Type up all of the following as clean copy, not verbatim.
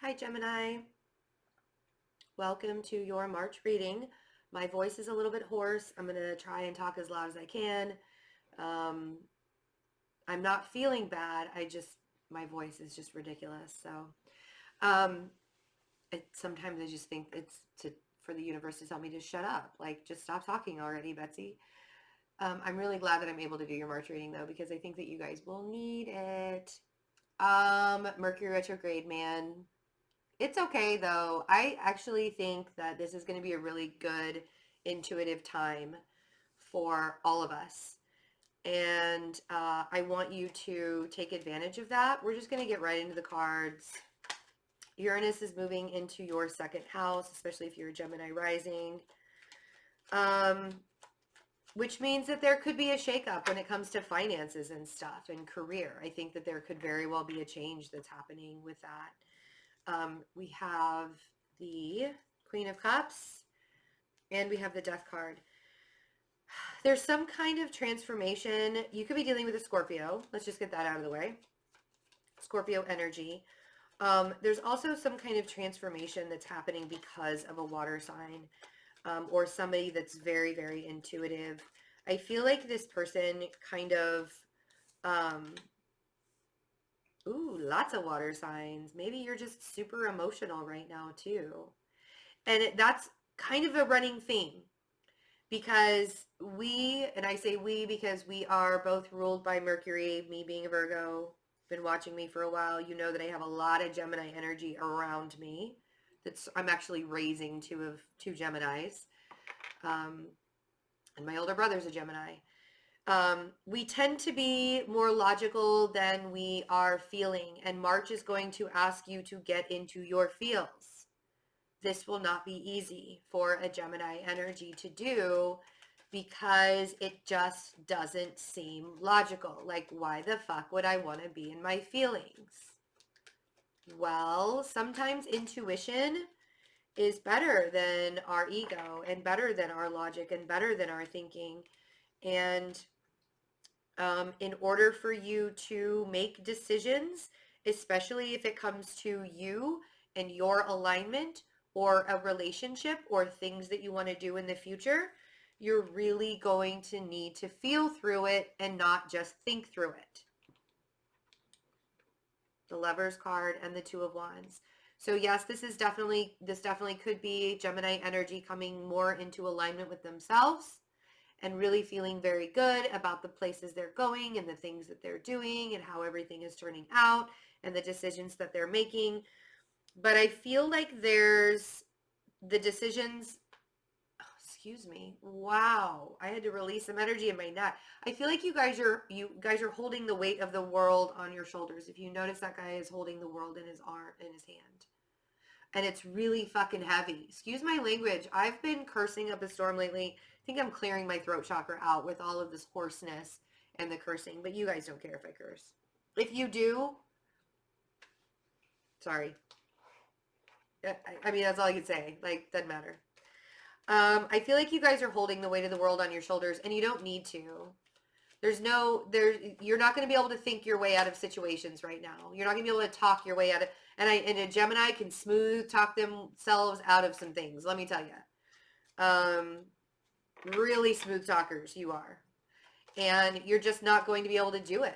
Hi, Gemini. Welcome to your March reading. My voice is a little bit hoarse. I'm going to try and talk as loud as I can. Um, I'm not feeling bad. My voice is just ridiculous. So um, sometimes I just think for the universe to tell me to shut up. Like, just stop talking already, Betsy. I'm really glad that I'm able to do your March reading, though, because I think that you guys will need it. Mercury retrograde, man. It's okay though. I actually think that this is going to be a really good intuitive time for all of us. And I want you to take advantage of that. We're just going to get right into the cards. Uranus is moving into your second house, especially if you're a Gemini rising, um, which means that there could be a shakeup when it comes to finances and stuff and career. I think that there could very well be a change that's happening with that. We have the Queen of Cups and we have the Death card. There's some kind of transformation. You could be dealing with a Scorpio. Let's just get that out of the way. Scorpio energy. There's also some kind of transformation that's happening because of a water sign, or somebody that's very, very intuitive. I feel like this person kind of, ooh, lots of water signs. Maybe you're just super emotional right now too. And that's kind of a running theme because and I say we because we are both ruled by Mercury, me being a Virgo, been watching me for a while. You know that I have a lot of Gemini energy around me. I'm actually raising two Geminis. And my older brother's a Gemini. We tend to be more logical than we are feeling, and March is going to ask you to get into your feels. This will not be easy for a Gemini energy to do because it just doesn't seem logical. Like, why the fuck would I want to be in my feelings? Well, sometimes intuition is better than our ego and better than our logic and better than our thinking. And in order for you to make decisions, especially if it comes to you and your alignment or a relationship or things that you want to do in the future, you're really going to need to feel through it and not just think through it. The Lovers card and the Two of Wands. So yes, this definitely could be Gemini energy coming more into alignment with themselves and really feeling very good about the places they're going and the things that they're doing and how everything is turning out and the decisions that they're making. But I feel like there's the decisions, oh, excuse me. Wow. I had to release some energy in my neck. I feel like you guys are holding the weight of the world on your shoulders. If you notice, that guy is holding the world in his arm, in his hand. And it's really fucking heavy. Excuse my language. I've been cursing up a storm lately. I think I'm clearing my throat chakra out with all of this hoarseness and the cursing, but you guys don't care if I curse. If you do, sorry. I mean, that's all I can say. Like, doesn't matter. I feel like you guys are holding the weight of the world on your shoulders, and you don't need to. You're not going to be able to think your way out of situations right now. You're not going to be able to talk your way out of, and a Gemini can smooth talk themselves out of some things. Let me tell you. Really smooth talkers you are. And you're just not going to be able to do it.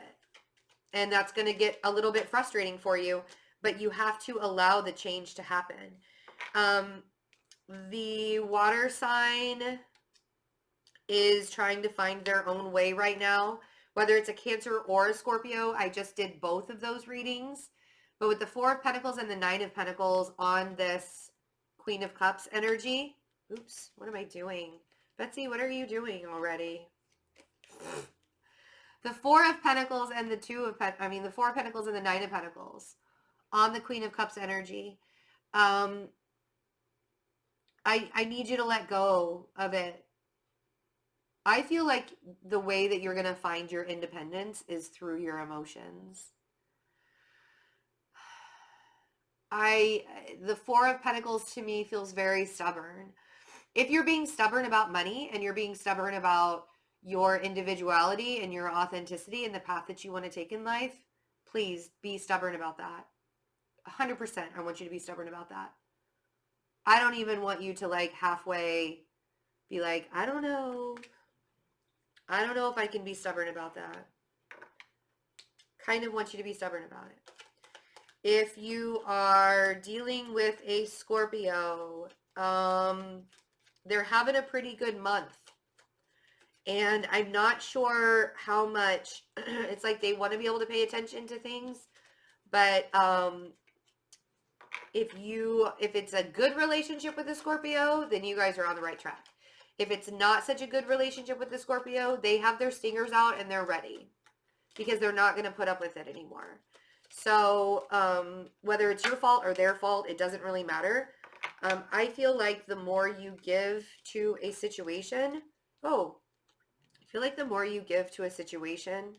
And that's going to get a little bit frustrating for you, but you have to allow the change to happen. The water sign is trying to find their own way right now, whether it's a Cancer or a Scorpio. I just did both of those readings. But with the Four of Pentacles and the Nine of Pentacles on this Queen of Cups energy, oops, what am I doing? Betsy, what are you doing already? The Four of Pentacles and the the Four of Pentacles and the Nine of Pentacles on the Queen of Cups energy. I need you to let go of it. I feel like the way that you're going to find your independence is through your emotions. The Four of Pentacles to me feels very stubborn. If you're being stubborn about money and you're being stubborn about your individuality and your authenticity and the path that you want to take in life, please be stubborn about that. 100%, I want you to be stubborn about that. I don't even want you to like halfway be like, I don't know. I don't know if I can be stubborn about that. Kind of want you to be stubborn about it. If you are dealing with a Scorpio, they're having a pretty good month. And I'm not sure how much, it's like they want to be able to pay attention to things. But if it's a good relationship with a Scorpio, then you guys are on the right track. If it's not such a good relationship with the Scorpio, they have their stingers out and they're ready because they're not going to put up with it anymore. So whether it's your fault or their fault, it doesn't really matter. I feel like the more you give to a situation, I feel like the more you give to a situation,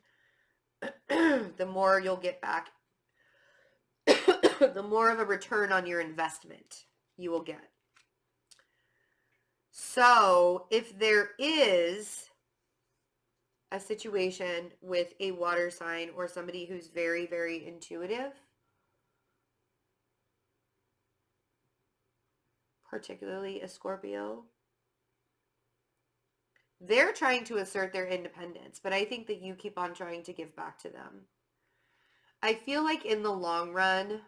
the more you'll get back. The more of a return on your investment you will get. So if there is a situation with a water sign or somebody who's very, very intuitive, particularly a Scorpio, they're trying to assert their independence, but I think that you keep on trying to give back to them. I feel like in the long run,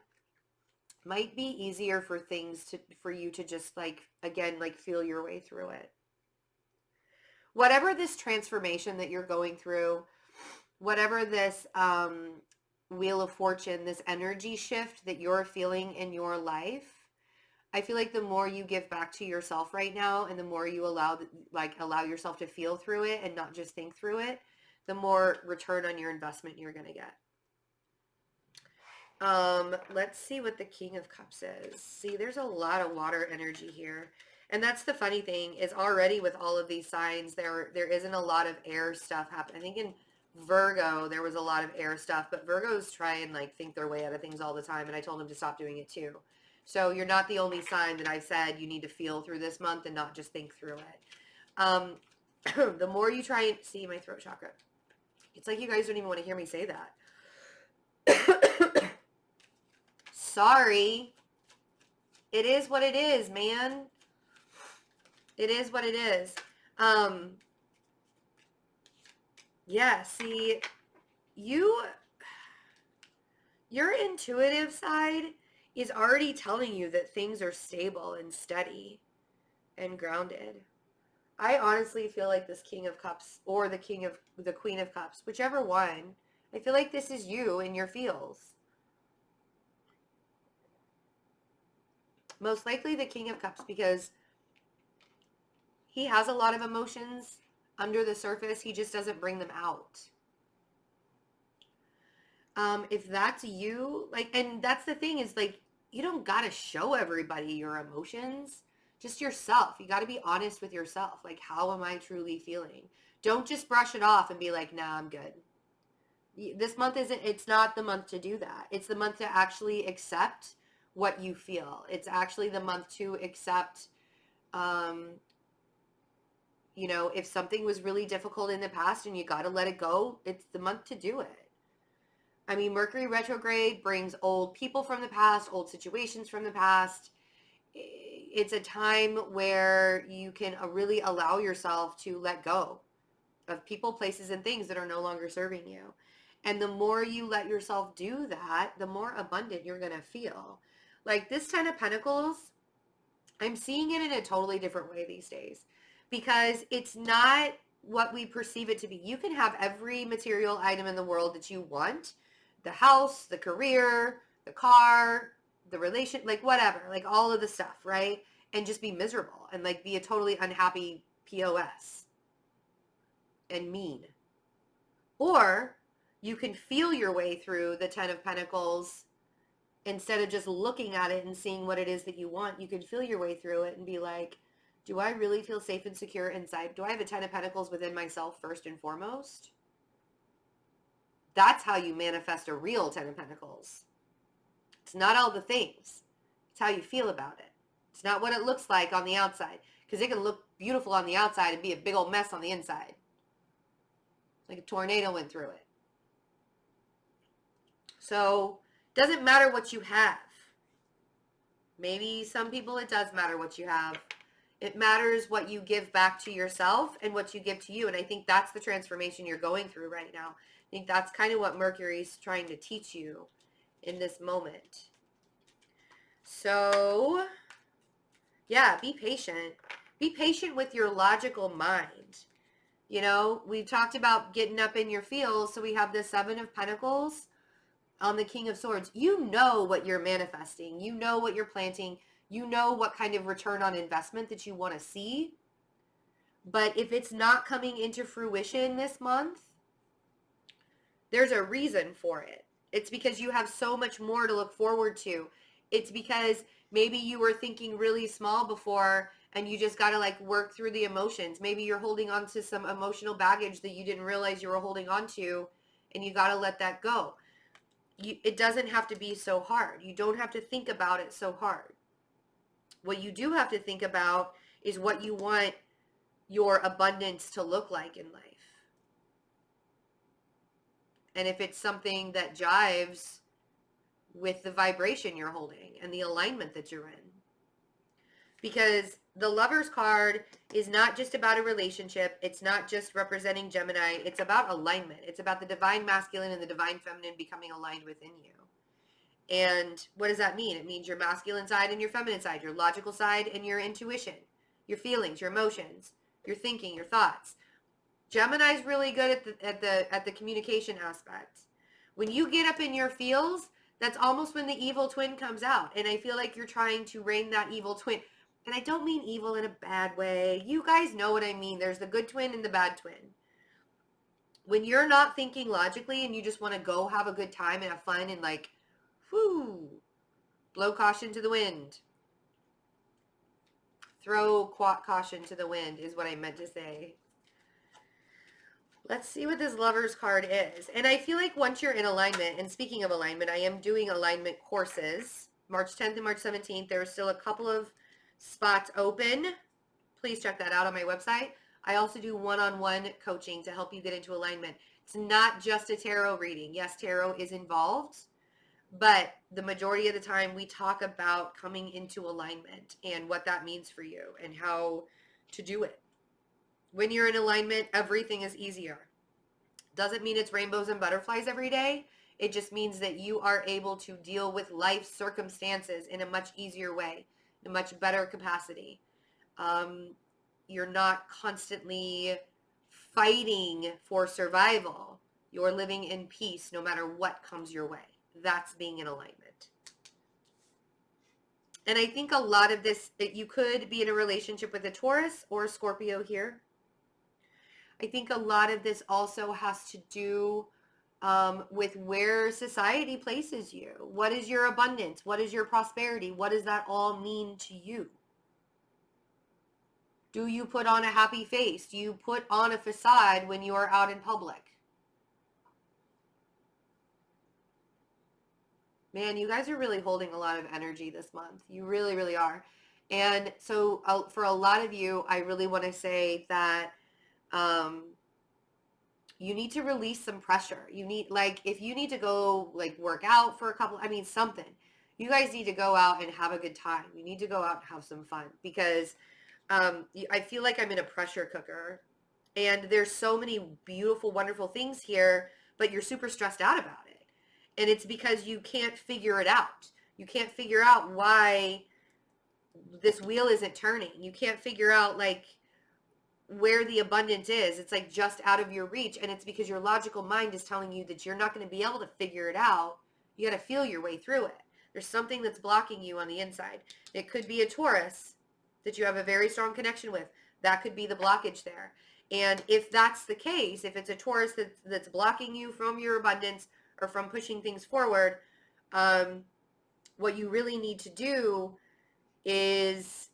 might be easier for you to just like, again, like feel your way through it. Whatever this transformation that you're going through, whatever this Wheel of Fortune, this energy shift that you're feeling in your life, I feel like the more you give back to yourself right now and the more you allow yourself to feel through it and not just think through it, the more return on your investment you're going to get. Let's see what the King of Cups is. See, there's a lot of water energy here. And that's the funny thing is already with all of these signs, there isn't a lot of air stuff happening. I think in Virgo, there was a lot of air stuff, but Virgos try and like think their way out of things all the time. And I told them to stop doing it too. So you're not the only sign that I said you need to feel through this month and not just think through it. The more you try and see my throat chakra, it's like you guys don't even want to hear me say that. Sorry. It is what it is, man. It is what it is. Yeah, see, your intuitive side is already telling you that things are stable and steady and grounded. I honestly feel like this King of Cups or the Queen of Cups, whichever one, I feel like this is you in your feels. Most likely the King of Cups because he has a lot of emotions under the surface. He just doesn't bring them out. If that's you, like, and that's the thing is like, you don't got to show everybody your emotions, just yourself. You got to be honest with yourself. Like, how am I truly feeling? Don't just brush it off and be like, nah, I'm good. This month it's not the month to do that. It's the month to actually accept what you feel. It's actually the month to accept, if something was really difficult in the past and you got to let it go, it's the month to do it. I mean, Mercury retrograde brings old people from the past, old situations from the past. It's a time where you can really allow yourself to let go of people, places, and things that are no longer serving you. And the more you let yourself do that, the more abundant you're going to feel. Like this Ten of Pentacles, I'm seeing it in a totally different way these days because it's not what we perceive it to be. You can have every material item in the world that you want. The house, the career, the car, the relation, like whatever, like all of the stuff, right? And just be miserable and like be a totally unhappy POS and mean. Or you can feel your way through the Ten of Pentacles instead of just looking at it and seeing what it is that you want. You can feel your way through it and be like, do I really feel safe and secure inside? Do I have a Ten of Pentacles within myself first and foremost? That's how you manifest a real Ten of Pentacles. It's not all the things. It's how you feel about it. It's not what it looks like on the outside. Because it can look beautiful on the outside and be a big old mess on the inside. Like a tornado went through it. So, it doesn't matter what you have. Maybe some people it does matter what you have. It matters what you give back to yourself and what you give to you. And I think that's the transformation you're going through right now. I think that's kind of what Mercury's trying to teach you in this moment. So, yeah, be patient. Be patient with your logical mind. You know, we've talked about getting up in your feels. So we have the Seven of Pentacles on the King of Swords. You know what you're manifesting. You know what you're planting. You know what kind of return on investment that you want to see. But if it's not coming into fruition this month, there's a reason for it. It's because you have so much more to look forward to. It's because maybe you were thinking really small before and you just got to like work through the emotions. Maybe you're holding on to some emotional baggage that you didn't realize you were holding on to, and you got to let that go. It doesn't have to be so hard. You don't have to think about it so hard. What you do have to think about is what you want your abundance to look like in life. And if it's something that jives with the vibration you're holding and the alignment that you're in. Because the Lover's card is not just about a relationship. It's not just representing Gemini. It's about alignment. It's about the divine masculine and the divine feminine becoming aligned within you. And what does that mean? It means your masculine side and your feminine side, your logical side and your intuition, your feelings, your emotions, your thinking, your thoughts. Gemini's really good at the communication aspect. When you get up in your feels, that's almost when the evil twin comes out. And I feel like you're trying to rein that evil twin. And I don't mean evil in a bad way. You guys know what I mean. There's the good twin and the bad twin. When you're not thinking logically and you just want to go have a good time and have fun and like, whoo, blow caution to the wind. Throw caution to the wind is what I meant to say. Let's see what this Lover's card is. And I feel like once you're in alignment, and speaking of alignment, I am doing alignment courses. March 10th and March 17th. There are still a couple of spots open. Please check that out on my website. I also do one-on-one coaching to help you get into alignment. It's not just a tarot reading. Yes, tarot is involved, but the majority of the time we talk about coming into alignment and what that means for you and how to do it. When you're in alignment, everything is easier. Doesn't mean it's rainbows and butterflies every day. It just means that you are able to deal with life circumstances in a much easier way, in a much better capacity. You're not constantly fighting for survival. You're living in peace no matter what comes your way. That's being in alignment. And I think a lot of this, you could be in a relationship with a Taurus or a Scorpio here. I think a lot of this also has to do with where society places you. What is your abundance? What is your prosperity? What does that all mean to you? Do you put on a happy face? Do you put on a facade when you are out in public? Man, you guys are really holding a lot of energy this month. You really, really are. And so for a lot of you, I really want to say that you need to release some pressure. You need, like, if you need to go like work out for a couple, I mean, something. You guys need to go out and have a good time. You need to go out and have some fun because I feel like I'm in a pressure cooker and there's so many beautiful, wonderful things here, but you're super stressed out about it. And it's because you can't figure it out. You can't figure out why this wheel isn't turning. You can't figure out like where the abundance is. It's like just out of your reach. And it's because your logical mind is telling you that you're not going to be able to figure it out. You got to feel your way through it. There's something that's blocking you on the inside. It could be a Taurus that you have a very strong connection with. That could be the blockage there. And if that's the case, if it's a Taurus that's blocking you from your abundance or from pushing things forward, what you really need to do is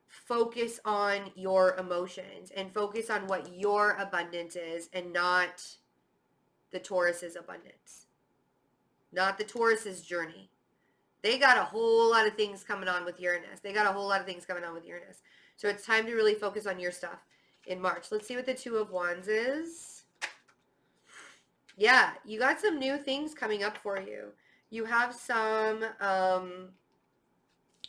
focus on your emotions and focus on what your abundance is and not the Taurus's abundance, not the Taurus's journey. They got a whole lot of things coming on with Uranus. So it's time to really focus on your stuff in March. Let's see what the Two of Wands is. Yeah, you got some new things coming up for you. You have some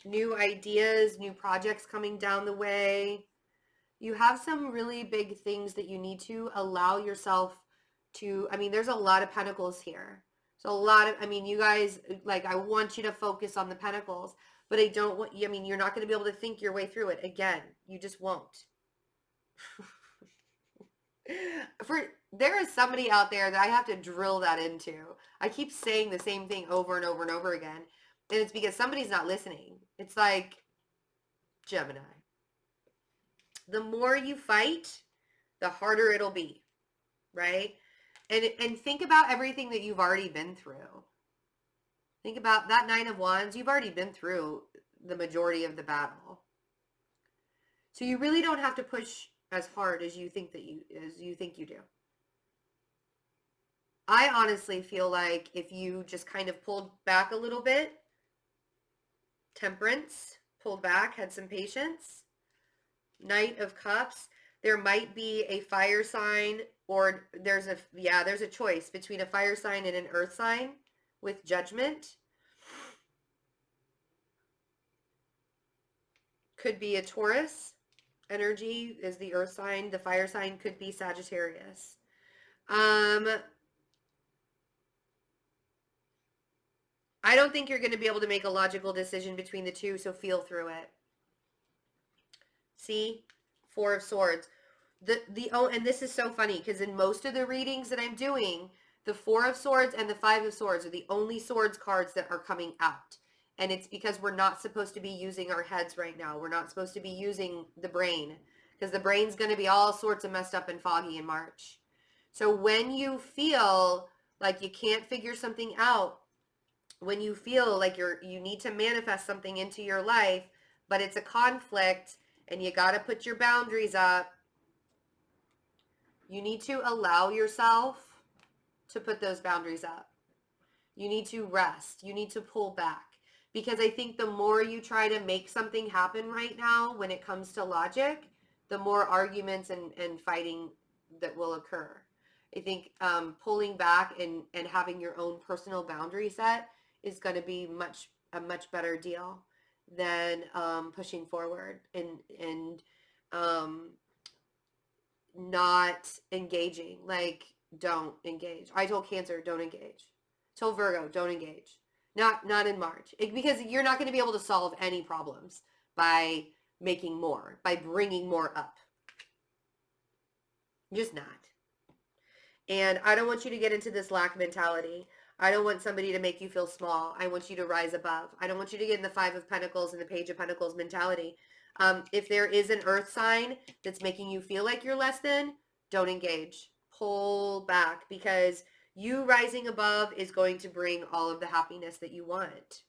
new ideas, new projects coming down the way. You have some really big things that you need to allow yourself to, I mean, there's a lot of pentacles here. So a lot of, I mean, you guys, like, I want you to focus on the pentacles, but I don't want you, I mean, you're not going to be able to think your way through it. Again, you just won't. For there is somebody out there that I have to drill that into. I keep saying the same thing over and over and over again, and it's because somebody's not listening. It's like Gemini. The more you fight, the harder it'll be, right? And think about everything that you've already been through. Think about that 9 of Wands. You've already been through the majority of the battle. So you really don't have to push as hard as you think you do. I honestly feel like if you just kind of pulled back a little bit, Temperance, pulled back, had some patience, Knight of Cups, there might be a fire sign, or there's a choice between a fire sign and an earth sign with Judgment. Could be a Taurus energy is the earth sign. The fire sign could be Sagittarius. I don't think you're going to be able to make a logical decision between the two, so feel through it. See? 4 of Swords. And this is so funny because in most of the readings that I'm doing, the 4 of Swords and the 5 of Swords are the only swords cards that are coming out. And it's because we're not supposed to be using our heads right now. We're not supposed to be using the brain because the brain's going to be all sorts of messed up and foggy in March. So when you feel like you can't figure something out, when you feel like you need to manifest something into your life, but it's a conflict and you got to put your boundaries up, you need to allow yourself to put those boundaries up. You need to rest. You need to pull back. Because I think the more you try to make something happen right now when it comes to logic, the more arguments and fighting that will occur. I think pulling back and having your own personal boundary set is going to be a much better deal than pushing forward and not engaging. Like, don't engage. I told Cancer, don't engage. Told Virgo, don't engage. Not in March. Because you're not going to be able to solve any problems by making more, by bringing more up. Just not. And I don't want you to get into this lack mentality. I don't want somebody to make you feel small. I want you to rise above. I don't want you to get in the 5 of Pentacles and the Page of Pentacles mentality. If there is an earth sign that's making you feel like you're less than, don't engage. Pull back, because you rising above is going to bring all of the happiness that you want.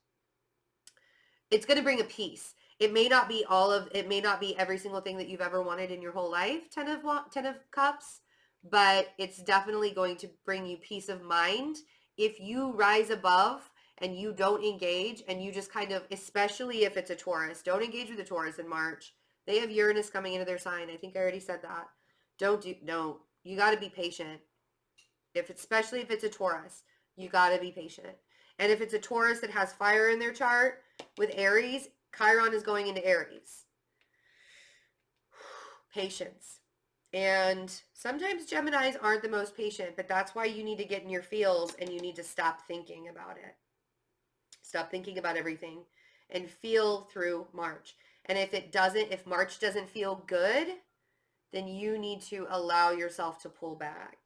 It's going to bring a peace. It may not be every single thing that you've ever wanted in your whole life, 10 of Cups, but it's definitely going to bring you peace of mind if you rise above and you don't engage and you just kind of, especially if it's a Taurus, don't engage with a Taurus in March. They have Uranus coming into their sign. I think I already said that. No, you got to be patient. Especially if it's a Taurus, you got to be patient. And if it's a Taurus that has fire in their chart with Aries, Chiron is going into Aries. Patience. And sometimes Geminis aren't the most patient, but that's why you need to get in your feels and you need to stop thinking about it. Stop thinking about everything and feel through March. And if March doesn't feel good, then you need to allow yourself to pull back.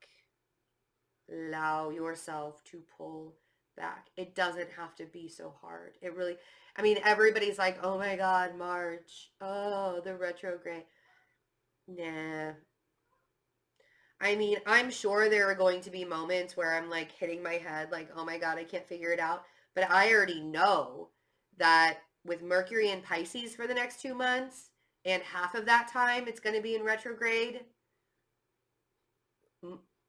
Allow yourself to pull back. It doesn't have to be so hard. It really, I mean, everybody's like, oh my God, March. Oh, the retrograde. Nah. I mean, I'm sure there are going to be moments where I'm like hitting my head like, oh my God, I can't figure it out. But I already know that with Mercury in Pisces for the next 2 months, and half of that time it's going to be in retrograde,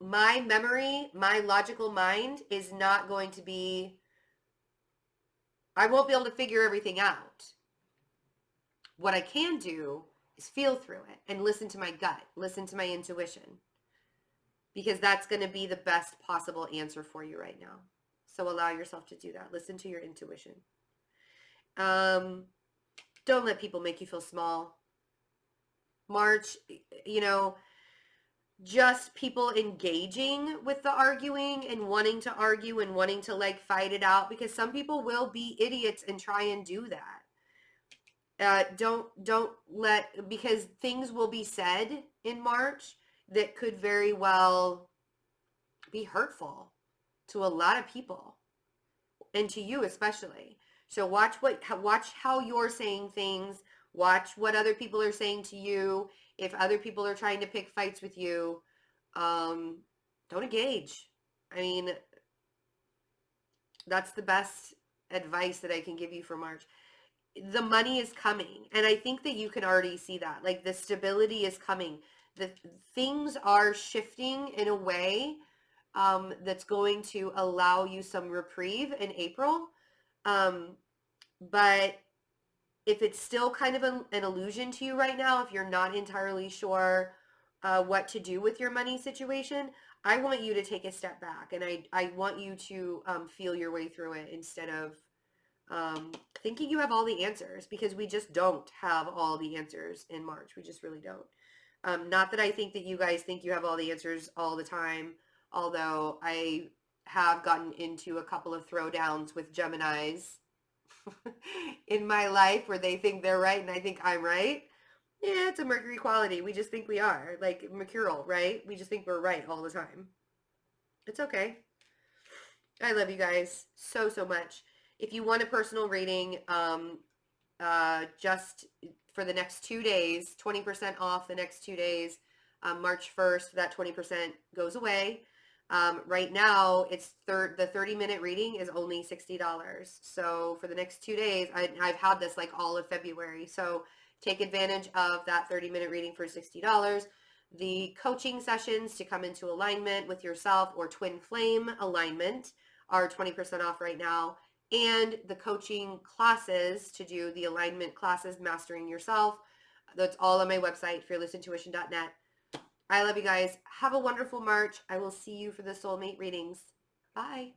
my memory, my logical mind is not going to be, I won't be able to figure everything out. What I can do is feel through it and listen to my gut, listen to my intuition, because that's going to be the best possible answer for you right now. So allow yourself to do that. Listen to your intuition. Don't let people make you feel small. March, you know, just people engaging with the arguing and wanting to argue and wanting to like fight it out, because some people will be idiots and try and do that. Don't let, because things will be said in March that could very well be hurtful to a lot of people, and to you especially. So watch how you're saying things. Watch what other people are saying to you. If other people are trying to pick fights with you, um, don't engage. I mean, that's the best advice that I can give you for March. The money is coming, and I think that you can already see that. Like, the stability is coming. The things are shifting in a way that's going to allow you some reprieve in April. Um, but if it's still kind of an illusion to you right now, if you're not entirely sure what to do with your money situation, I want you to take a step back, and I want you to feel your way through it instead of thinking you have all the answers, because we just don't have all the answers in March. We just really don't. Not that I think that you guys think you have all the answers all the time, although I have gotten into a couple of throwdowns with Geminis in my life where they think they're right and I think I'm right. Yeah, it's a Mercury quality. We just think we are. Like Mercurial, right? We just think we're right all the time. It's okay. I love you guys so, so much. If you want a personal reading, just for the next 2 days, 20% off the next 2 days, March 1st, that 20% goes away. Right now, it's the 30-minute reading is only $60. So for the next 2 days, I've had this like all of February. So take advantage of that 30-minute reading for $60. The coaching sessions to come into alignment with yourself or twin flame alignment are 20% off right now. And the coaching classes to do the alignment classes, Mastering Yourself, that's all on my website, fearlessintuition.net. I love you guys. Have a wonderful March. I will see you for the soulmate readings. Bye.